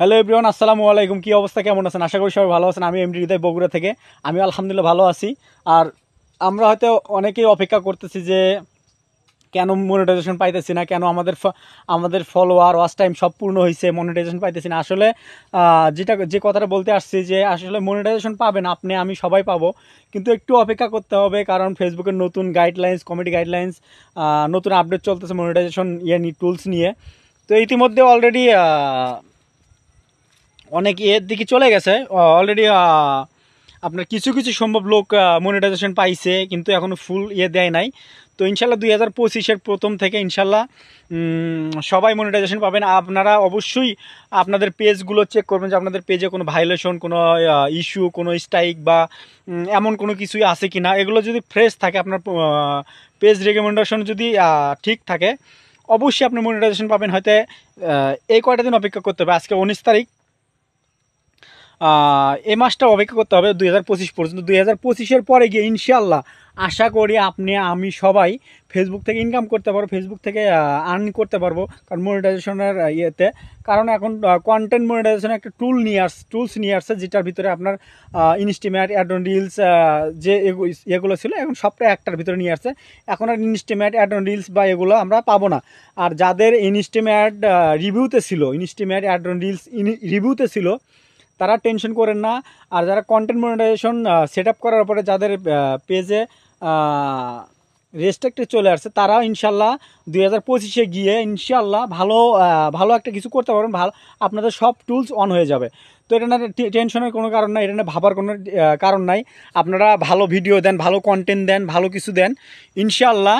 Hello everyone, আসসালামু আলাইকুম। কি অবস্থা, কেমন আছেন? আশা করি সবাই ভালো আছেন। আমি এমডি হৃদয়, বগুড়া থেকে। আমি আলহামদুলিল্লাহ ভালো আছি। আর আমরা হয়তো অনেকেই অপেক্ষা করতেছি যে কেন মনিটাইজেশন পাইতেছি না, কেন আমাদের ফলোয়ার ওয়াচ টাইম সব পূর্ণ হয়েছে, মনিটাইজেশন পাইতেছি না। আসলে যে কথাটা বলতে আসছি যে আসলে মনিটাইজেশন পাবেন আপনি, আমি সবাই পাবো, কিন্তু একটু অপেক্ষা করতে হবে। কারণ ফেসবুকের নতুন গাইডলাইন্স, কমিটি গাইডলাইন্স, নতুন আপডেট চলতেছে মনিটাইজেশন টুলস নিয়ে। তো ইতিমধ্যে অলরেডি অনেক এর দিকে চলে গেছে অলরেডি। আপনার কিছু কিছু সম্ভব লোক মনিটাইজেশন পাইছে, কিন্তু এখনও ফুল দেয় নাই। তো ইনশাল্লাহ 2025-এর প্রথম থেকে ইনশাল্লাহ সবাই মনিটাইজেশন পাবেন। আপনারা অবশ্যই আপনাদের পেজগুলো চেক করবেন যে আপনাদের পেজে কোনো ভায়োলেশন, কোনো ইস্যু, কোনো স্ট্রাইক বা এমন কোনো কিছুই আছে কি না। এগুলো যদি ফ্রেশ থাকে, আপনার পেজ রেকমেন্ডেশন যদি ঠিক থাকে, অবশ্যই আপনি মনিটাইজেশন পাবেন। হয়তো এই কয়টা দিন অপেক্ষা করতে হবে। আজকে 19 তারিখ, এই মাসটা অপেক্ষা করতে হবে 2025 পর্যন্ত। 2025-এর পরে গিয়ে ইনশাল্লাহ আশা করি আপনি, আমি সবাই ফেসবুক থেকে ইনকাম করতে পারবো, ফেসবুক থেকে আর্ন করতে পারবো। কারণ মনিটাইজেশনের কারণ এখন কন্টেন্ট মনিটাইজেশনের একটা টুলস নিয়ে আসছে, যেটার ভিতরে আপনার ইনস্টিমেট, অ্যাড অন রিলস, যে এগুলো ছিল এখন সবটা একটার ভিতরে নিয়ে আসছে। এখন আর ইনস্টিমেট, অ্যাড অন রিলস বা এগুলো আমরা পাবো না। আর যাদের ইনস্টিমেট অ্যাড অন রিলস রিভিউতে ছিল, তারা টেনশন করেন না। আর যারা কন্টেন্ট মনিটাইজেশন সেট আপ করার পরে যাদের পেজে রেস্ট্রিক্টেড চলে আসছে, তারা ইনশাল্লাহ 2025-এ গিয়ে ইনশাল্লাহ ভালো একটা কিছু করতে পারবেন। ভালো, আপনাদের সব টুলস অন হয়ে যাবে। তো এটা না টেনশনের কোনো কারণ নাই, এটা না ভাবার কোনো কারণ নাই। আপনারা ভালো ভিডিও দেন, ভালো কন্টেন্ট দেন, ভালো কিছু দেন, ইনশাল্লাহ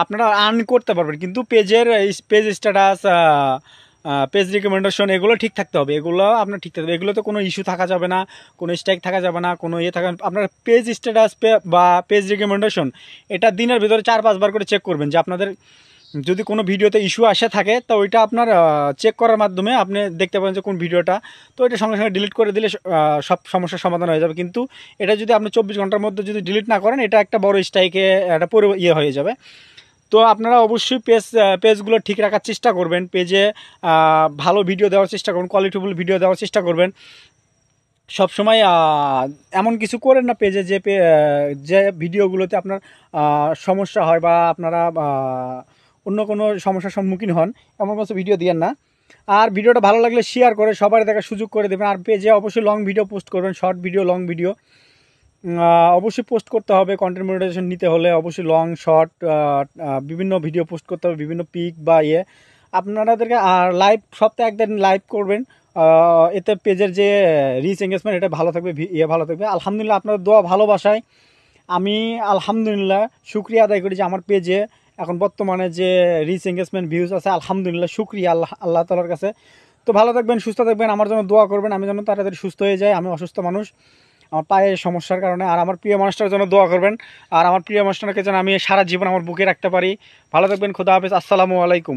আপনারা আর্ন করতে পারবেন। কিন্তু পেজ স্ট্যাটাস, পেজ রিকমেন্ডেশন এগুলো ঠিক থাকতে হবে। এগুলো আপনার ঠিক থাকতে হবে। এগুলোতে কোনো ইস্যু থাকা যাবে না, কোনো স্ট্রাইক থাকা যাবে না, কোনো থাকা। আপনার পেজ স্ট্যাটাস বা পেজ রিকমেন্ডেশন এটা দিনের ভিতরে 4-5 বার করে চেক করবেন যে আপনাদের যদি কোনো ভিডিওতে ইস্যু আসে থাকে, তো ওইটা আপনার চেক করার মাধ্যমে আপনি দেখতে পাবেন যে কোন ভিডিওটা, তো এটা সঙ্গে সঙ্গে ডিলিট করে দিলে সব সমস্যার সমাধান হয়ে যাবে। কিন্তু এটা যদি আপনি 24 ঘন্টার মধ্যে যদি ডিলিট না করেন, এটা একটা বড় স্ট্রাইকে একটা হয়ে যাবে। তো আপনারা অবশ্যই পেজগুলো ঠিক রাখার চেষ্টা করবেন। পেজে ভালো ভিডিও দেওয়ার চেষ্টা করবেন, কোয়ালিটিফুল ভিডিও দেওয়ার চেষ্টা করবেন। সবসময় এমন কিছু করেন না পেজে যে ভিডিওগুলোতে আপনার সমস্যা হয় বা আপনারা অন্য কোনো সমস্যার সম্মুখীন হন, এমন কিছু ভিডিও দিয়েন না। আর ভিডিওটা ভালো লাগলে শেয়ার করে সবার দেখার সুযোগ করে দেবেন। আর পেজে অবশ্যই লং ভিডিও পোস্ট করবেন, শর্ট ভিডিও, লং ভিডিও অবশ্যই পোস্ট করতে হবে। কন্টেন্ট মনিটাইজেশন নিতে হলে অবশ্যই লং, শর্ট, বিভিন্ন ভিডিও পোস্ট করতে হবে, বিভিন্ন পিক বা আপনাদেরকে। আর লাইভ, সপ্তাহে একদিন লাইভ করবেন, এতে পেজের যে রিচ এঙ্গেজমেন্ট এটা ভালো থাকবে, ভালো থাকবে। আলহামদুলিল্লাহ আপনাদের দোয়া ভালোবাসায় আমি আলহামদুলিল্লাহ শুক্রিয়া আদায় করি যে আমার পেজে এখন বর্তমানে যে রিচ এঙ্গেজমেন্ট ভিউজ আছে, আলহামদুলিল্লাহ শুক্রিয়া আল্লাহ তাআলার কাছে। তো ভালো থাকবেন, সুস্থ থাকবেন, আমার জন্য দোয়া করবেন, আমি যেন তাড়াতাড়ি সুস্থ হয়ে যাই। আমি অসুস্থ মানুষ, আমার পায়ের সমস্যার কারণে। আর আমার প্রিয় মানুষটার জন্য দোয়া করবেন, আর আমার প্রিয় মানুষটাকে যেন আমি সারা জীবন আমার বুকে রাখতে পারি। ভালো থাকবেন, খোদা হাফেজ, আসসালামু আলাইকুম।